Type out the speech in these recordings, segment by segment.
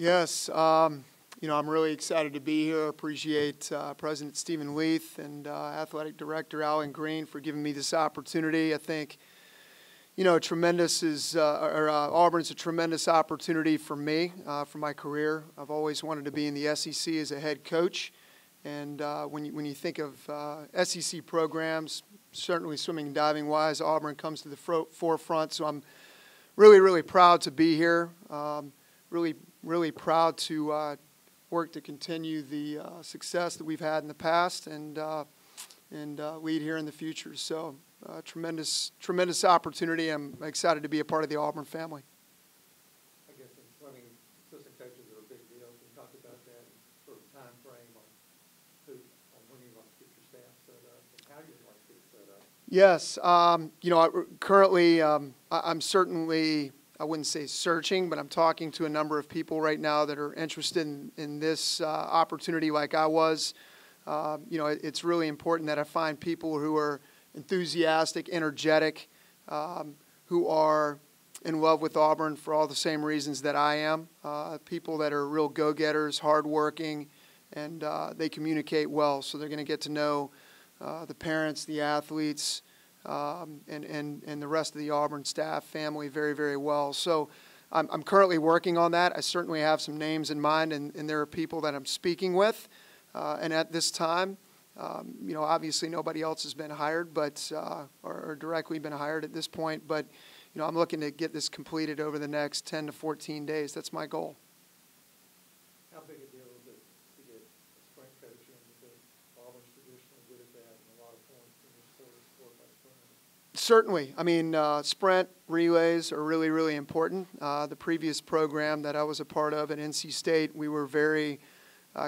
Yes, I'm really excited to be here. Appreciate President Stephen Leith and Athletic Director Alan Green for giving me this opportunity. I think, Auburn's a tremendous opportunity for me, for my career. I've always wanted to be in the SEC as a head coach. And when you think of SEC programs, certainly swimming and diving-wise, Auburn comes to the forefront. So I'm really, really proud to be here. Really proud to work to continue the success that we've had in the past and lead here in the future. So tremendous opportunity. I'm excited to be a part of the Auburn family. I guess in swimming, assistant coaches are a big deal. Can you talk about that and sort of time frame on when you want to get your staff set up and how you want to get it set up? Yes. Currently, I'm certainly, I wouldn't say searching, but I'm talking to a number of people right now that are interested in this opportunity like I was. It's really important that I find people who are enthusiastic, energetic, who are in love with Auburn for all the same reasons that I am. People that are real go-getters, hardworking, and they communicate well. So they're going to get to know the parents, the athletes, and the rest of the Auburn staff, family very, very well. So I'm currently working on that. I certainly have some names in mind, and there are people that I'm speaking with. And at this time, obviously nobody else has been hired, but or directly been hired at this point. But I'm looking to get this completed over the next 10 to 14 days. That's my goal. How big a deal is it to get a sprint coach in? Because Auburn's traditionally good at that, and a lot of points in this sport by sprint. Certainly. I mean, sprint relays are really, really important. The previous program that I was a part of at NC State, we were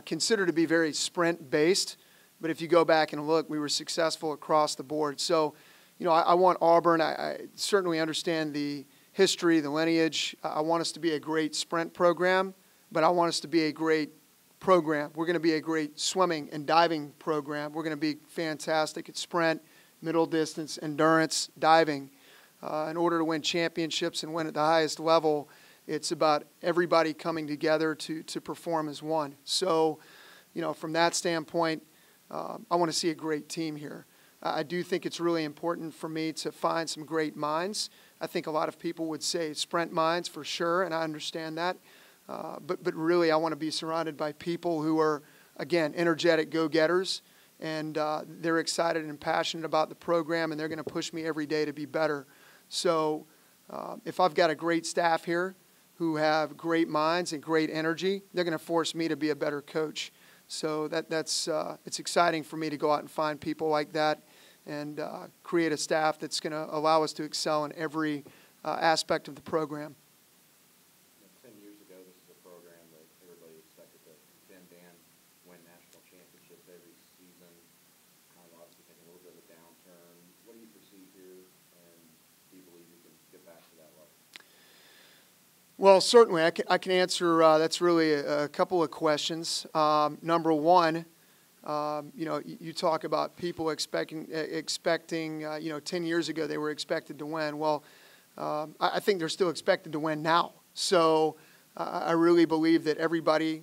considered to be very sprint-based. But if you go back and look, we were successful across the board. So, I want Auburn. I certainly understand the history, the lineage. I want us to be a great sprint program, but I want us to be a great program. We're going to be a great swimming and diving program. We're going to be fantastic at sprint, middle distance, endurance, diving. In order to win championships and win at the highest level, it's about everybody coming together to perform as one. So, from that standpoint, I want to see a great team here. I do think it's really important for me to find some great minds. I think a lot of people would say sprint minds for sure, and I understand that. But really, I want to be surrounded by people who are, again, energetic go-getters, and they're excited and passionate about the program, and they're going to push me every day to be better. So if I've got a great staff here who have great minds and great energy, they're going to force me to be a better coach. So it's exciting for me to go out and find people like that and create a staff that's going to allow us to excel in every aspect of the program. 10 years ago, this is a program that everybody expected to contend and win national championships every season. Kind of obviously taking a little bit of a downturn. What do you perceive here, and do you believe you can get back to that level? Well, certainly, I can answer. That's really a couple of questions. Number one, you talk about people expecting. 10 years ago they were expected to win. Well, I think they're still expected to win now. So I really believe that everybody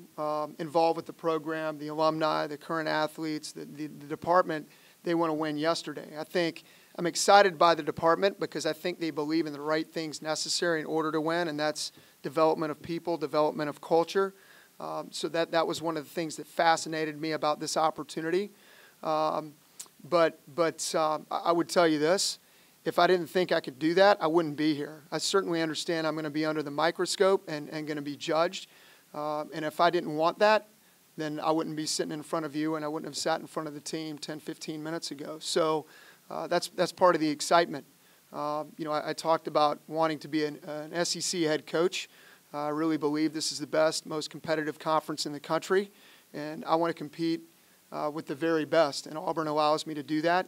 involved with the program, the alumni, the current athletes, the department, they want to win yesterday. I'm excited by the department because I think they believe in the right things necessary in order to win, and that's development of people, development of culture. So that was one of the things that fascinated me about this opportunity. But I would tell you this. If I didn't think I could do that, I wouldn't be here. I certainly understand I'm going to be under the microscope and going to be judged. And if I didn't want that, then I wouldn't be sitting in front of you and I wouldn't have sat in front of the team 10, 15 minutes ago. So that's part of the excitement. I talked about wanting to be an SEC head coach. I really believe this is the best, most competitive conference in the country, and I want to compete with the very best, and Auburn allows me to do that,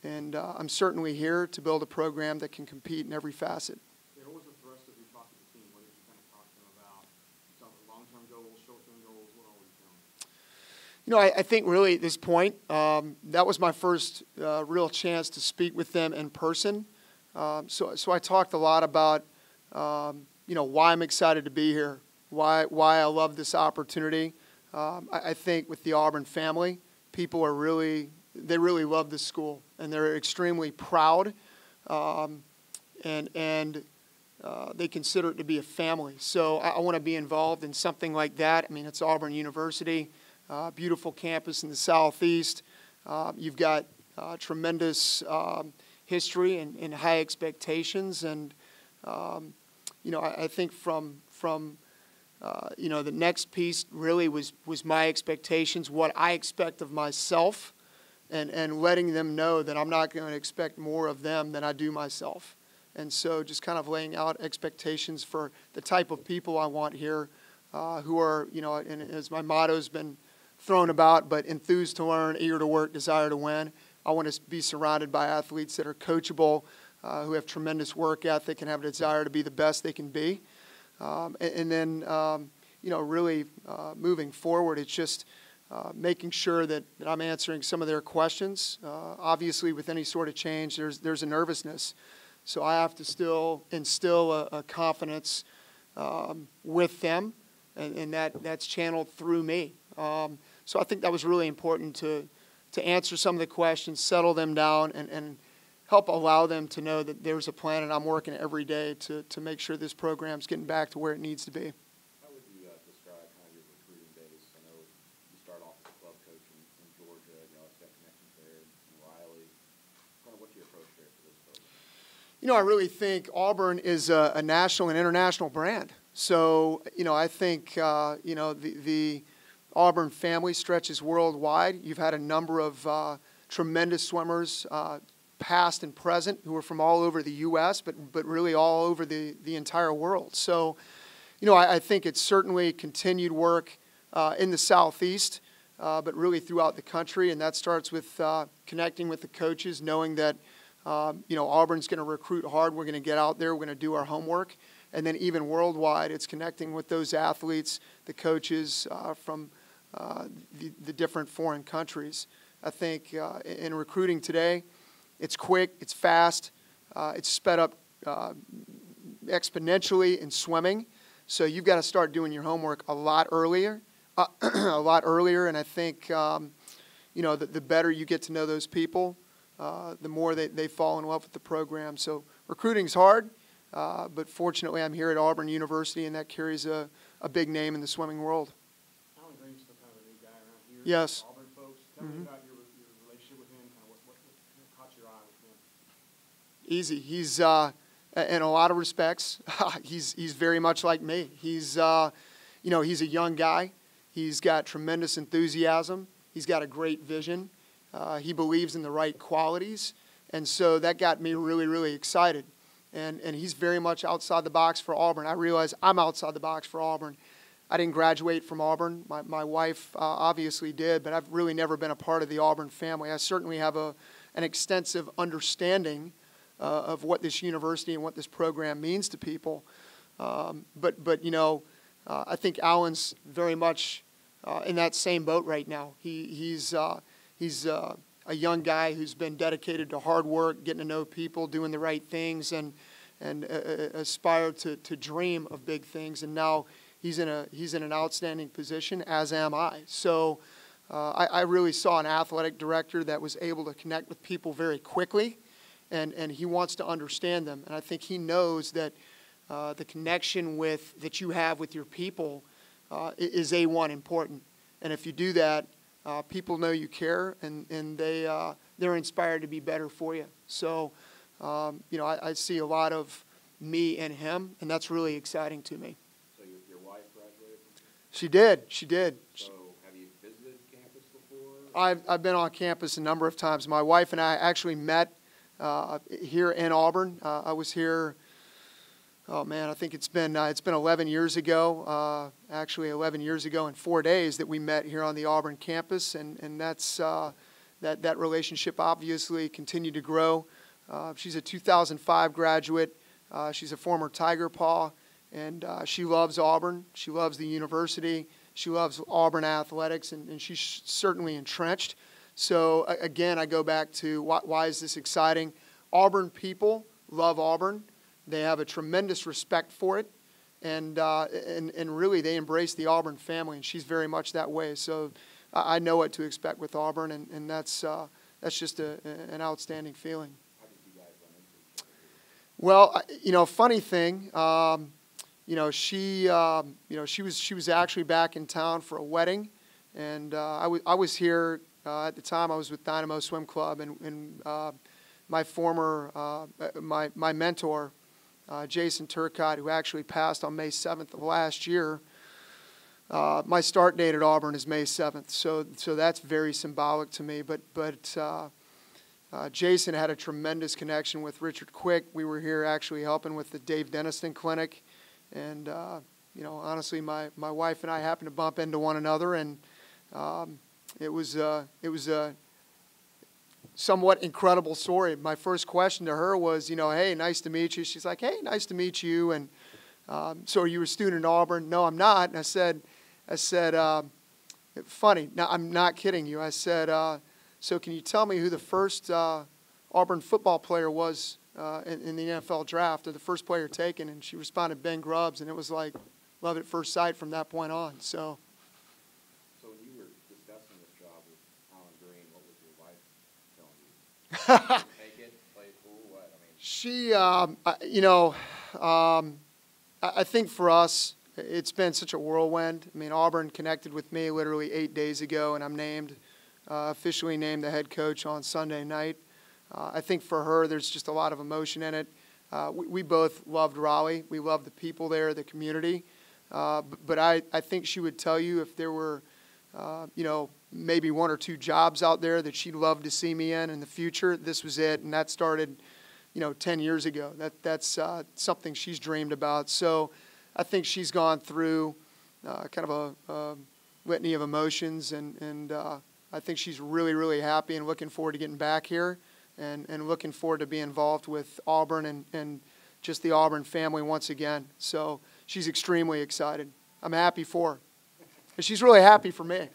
and I'm certainly here to build a program that can compete in every facet. Yeah, what was the thrust of your talk to the team? What did you kind of talk to them about? You talked about long-term goals, short-term goals. What all were you telling them? I think really at this point, that was my first real chance to speak with them in person. So I talked a lot about why I'm excited to be here. why I love this opportunity. I think with the Auburn family, people are they really love this school, and they're extremely proud, and they consider it to be a family. So I want to be involved in something like that. I mean, it's Auburn University, beautiful campus in the southeast. You've got tremendous history and high expectations, and I think from the next piece really was my expectations, what I expect of myself, and letting them know that I'm not going to expect more of them than I do myself. And so just kind of laying out expectations for the type of people I want here, who are, and as my motto's been thrown about, but enthused to learn, eager to work, desire to win. I want to be surrounded by athletes that are coachable, who have tremendous work ethic and have a desire to be the best they can be. And then, really moving forward, it's just making sure that I'm answering some of their questions. Obviously, with any sort of change, there's a nervousness. So I have to still instill a confidence with them, and that's channeled through me. So I think that was really important to answer some of the questions, settle them down, and help allow them to know that there's a plan, and I'm working every day to make sure this program's getting back to where it needs to be. How would you describe kind of your recruiting days? I know you start off as a club coach in Georgia, it's got connections there, in Riley. Kind of what's your approach there for this program? I really think Auburn is a national and international brand. So, I think, the Auburn family stretches worldwide. You've had a number of tremendous swimmers, past and present, who are from all over the U.S., but really all over the entire world. So, I think it's certainly continued work in the Southeast, but really throughout the country, and that starts with connecting with the coaches, knowing that Auburn's going to recruit hard. We're going to get out there. We're going to do our homework. And then even worldwide, it's connecting with those athletes, the coaches from the different foreign countries. I think in recruiting today, it's quick, it's fast, it's sped up exponentially in swimming. So you've got to start doing your homework a lot earlier, And I think, the better you get to know those people, the more they fall in love with the program. So recruiting's hard, but fortunately I'm here at Auburn University, and that carries a big name in the swimming world. Alan Green's still kind of a new guy around here. Yes. Auburn folks, tell me about your relationship with him, kind of what caught your eye with him. Easy. He's, in a lot of respects, he's very much like me. He's a young guy. He's got tremendous enthusiasm. He's got a great vision. He believes in the right qualities, and so that got me really, really excited. And he's very much outside the box for Auburn. I realize I'm outside the box for Auburn. I didn't graduate from Auburn. My wife obviously did, but I've really never been a part of the Auburn family. I certainly have an extensive understanding of what this university and what this program means to people. But I think Alan's very much in that same boat right now. He's a young guy who's been dedicated to hard work, getting to know people, doing the right things, and aspired to dream of big things. And now he's in an outstanding position, as am I. So I really saw an athletic director that was able to connect with people very quickly, and he wants to understand them. And I think he knows that the connection that you have with your people is A1 important. And if you do that, people know you care, and they're inspired to be better for you. So, I see a lot of me in him, and that's really exciting to me. So your wife graduated from here? She did. So have you visited campus before? I've been on campus a number of times. My wife and I actually met here in Auburn. I was here. Oh man, I think it's been 11 years ago. Actually, 11 years ago in 4 days that we met here on the Auburn campus, and that's that relationship obviously continued to grow. She's a 2005 graduate. She's a former Tiger Paw, and she loves Auburn. She loves the university. She loves Auburn Athletics, and she's certainly entrenched. So again, I go back to why is this exciting? Auburn people love Auburn. They have a tremendous respect for it, and really they embrace the Auburn family, and she's very much that way. So I know what to expect with Auburn, and that's just an outstanding feeling. How did you guys run into each other? Well, funny thing, she was actually back in town for a wedding, and I was here at the time. I was with Dynamo Swim Club, and my former my mentor, Jason Turcotte, who actually passed on May 7th of last year. My start date at Auburn is May 7th, so that's very symbolic to me. But Jason had a tremendous connection with Richard Quick. We were here actually helping with the Dave Denniston Clinic, and honestly, my wife and I happened to bump into one another, and it was a somewhat incredible story. My first question to her was, hey, nice to meet you. She's like, hey, nice to meet you. And so are you a student at Auburn? No, I'm not. And I said, funny. No, I'm not kidding you. I said, so can you tell me who the first Auburn football player was in the NFL draft, or the first player taken? And she responded, Ben Grubbs. And it was like love at first sight from that point on. So when you were discussing this job with Alan Green, what was your wife telling you? Take it, play it cool, what? I mean, she, I think for us, it's been such a whirlwind. I mean, Auburn connected with me literally 8 days ago, and I'm officially named the head coach on Sunday night. I think for her, there's just a lot of emotion in it. We both loved Raleigh. We loved the people there, the community. But I think she would tell you if there were, maybe 1 or 2 jobs out there that she'd love to see me in the future, this was it. And that started, 10 years ago. That's something she's dreamed about. So I think she's gone through kind of a litany of emotions, and I think she's really, really happy and looking forward to getting back here and looking forward to being involved with Auburn and just the Auburn family once again. So she's extremely excited. I'm happy for her. And she's really happy for me.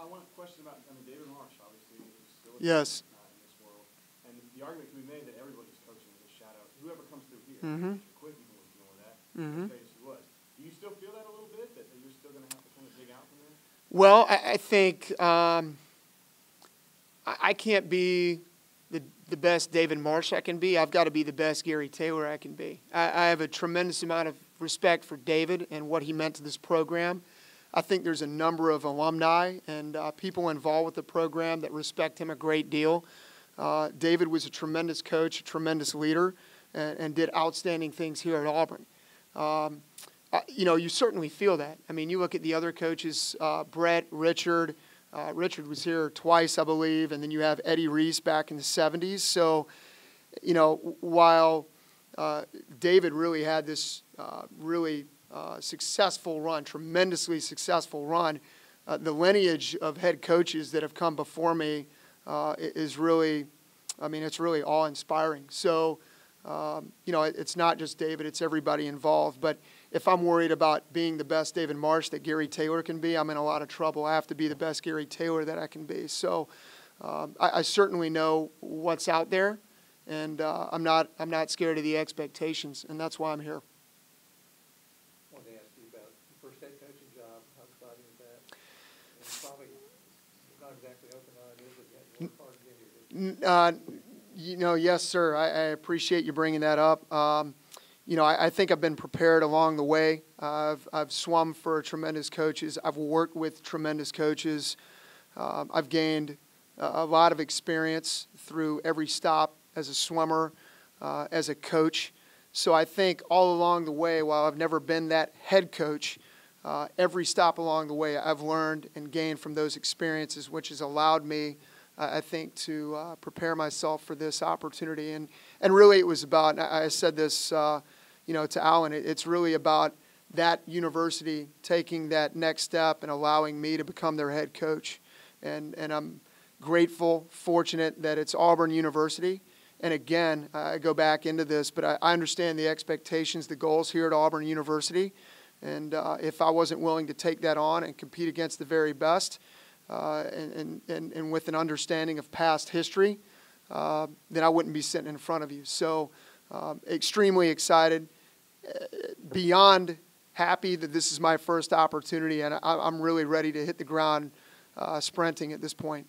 One question about, David Marsh, obviously, is still Yes. in this world. And the argument can be made that everybody's coaching with a shadow. Whoever comes through here, Mm-hmm. Quick even was doing that, Mm-hmm. as great as he was. Do you still feel that a little bit, that you're still going to have to kind of dig out from there? Well, I think I can't be the best David Marsh I can be. I've got to be the best Gary Taylor I can be. I have a tremendous amount of respect for David and what he meant to this program. I think there's a number of alumni and people involved with the program that respect him a great deal. David was a tremendous coach, a tremendous leader, and did outstanding things here at Auburn. You certainly feel that. I mean, you look at the other coaches, Brett, Richard. Richard was here twice, I believe, and then you have Eddie Reese back in the 70s. So, while David really had this really successful run, tremendously successful run, the lineage of head coaches that have come before me is really, it's really awe-inspiring. So, it's not just David, it's everybody involved. But if I'm worried about being the best David Marsh that Gary Taylor can be, I'm in a lot of trouble. I have to be the best Gary Taylor that I can be. So I certainly know what's out there, and I'm not scared of the expectations, and that's why I'm here. I wanted to ask you about the first head coaching job. How exciting is that? And probably not exactly open-eyed, is it? You had to work hard to get here. Yes, sir. I appreciate you bringing that up. I think I've been prepared along the way. I've swum for tremendous coaches. I've worked with tremendous coaches. I've gained a lot of experience through every stop as a swimmer, as a coach. So I think all along the way, while I've never been that head coach, every stop along the way I've learned and gained from those experiences, which has allowed me, I think, to prepare myself for this opportunity. And really it was about, I said this to Alan, it's really about that university taking that next step and allowing me to become their head coach. And I'm grateful, fortunate that it's Auburn University. And again, I go back into this, but I understand the expectations, the goals here at Auburn University. And if I wasn't willing to take that on and compete against the very best, and with an understanding of past history, then I wouldn't be sitting in front of you. So extremely excited, beyond happy that this is my first opportunity, and I'm really ready to hit the ground sprinting at this point.